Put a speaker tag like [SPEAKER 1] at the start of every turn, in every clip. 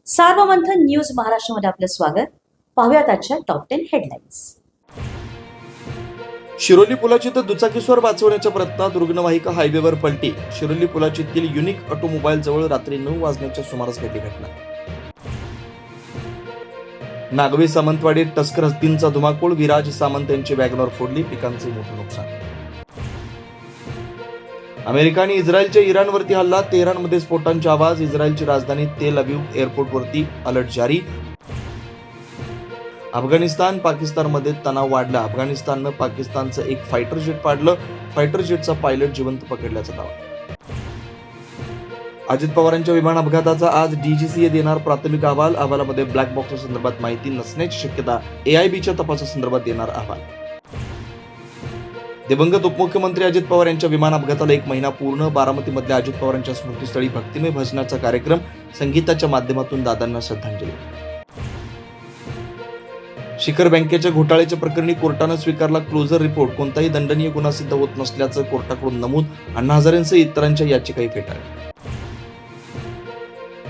[SPEAKER 1] Sarvamanthan news महाराष्ट्रामध्ये आपलं स्वागत. पाहुयात आजच्या टॉप 10 हेडलाईन्स.
[SPEAKER 2] शिरोली पुलाची तर दुचाकीस्वार वाचवण्याच्या प्रयत्नात रुग्णवाहिका हायवेवर पलटी. शिरोली पुलाचीतील युनिक ऑटोमोबाईल जवळ रात्री 9 वाजण्याच्या सुमारास घडली घटना. नागवे सामंतवाडीत टस्कर हत्तींचा धुमाकूळ. विराज सामंत यांची वॅगनर फोडली. पिकांचे मोठे नुकसान. अमेरिका आणि इस्रायलच्या इराणवरती हल्ला. तेहरानमध्ये स्फोटांचे आवाज. इस्रायलची राजधानी तेल अविव एअरपोर्टवरती अलर्ट जारी. अफगाणिस्तान पाकिस्तानमध्ये तणाव वाढला. अफगाणिस्ताननं पाकिस्तानचं एक फायटर जेट पाडलं. फायटर जेटचा पायलट जिवंत पकडल्याचा दावा. अजित पवारांच्या विमान अपघाताचा आज डीजीसीए देणार प्राथमिक अहवाल. अहवालामध्ये ब्लॅक बॉक्स संदर्भात माहिती नसण्याची शक्यता. एआयबीच्या तपासासंदर्भात देणार अहवाल. दिवंगत उपमुख्यमंत्री अजित पवार यांच्या विमान अपघाताला 1 महिना पूर्ण. बारामतीमधल्या अजित पवारांच्या स्मृतीस्थळी भक्तिमय भजनाचा कार्यक्रम. संगीताच्या माध्यमातून दादांना श्रद्धांजली. शिखर बँकेच्या घोटाळ्याच्या प्रकरणी कोर्टानं स्वीकारला क्लोजर रिपोर्ट. कोणताही दंडनीय गुन्हा सिद्ध होत नसल्याचं कोर्टाकडून नमूद. अण्णा हजारेंसह इतरांच्या याचिकाही फेटाळल्या.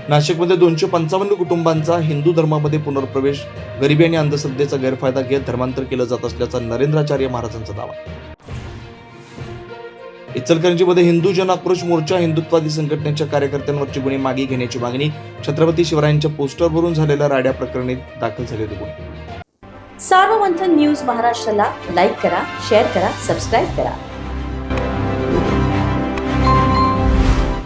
[SPEAKER 2] नाशिकमध्ये 255 कुटुंबांचा हिंदू धर्मामध्ये पुनर्प्रवेश. गरिबी आणि अंधश्रद्धेचा गैरफायदा घेत धर्मांतर केलं जात असल्याचा नरेंद्राचार्य महाराजांचा दावा. इचलकरंजीमध्ये हिंदू जन आक्रोश मोर्चा. हिंदुत्वादी संघटनेच्या कार्यकर्त्यांवरची गुन्हे मागे घेण्याची मागणी. छत्रपती शिवरायांच्या पोस्टरवरून झालेल्या राड्या प्रकरणी दाखल झालेले गुन्हे.
[SPEAKER 1] सार्वमंथन न्यूज महाराष्ट्राला लाईक करा, शेअर करा, सबस्क्राईब करा.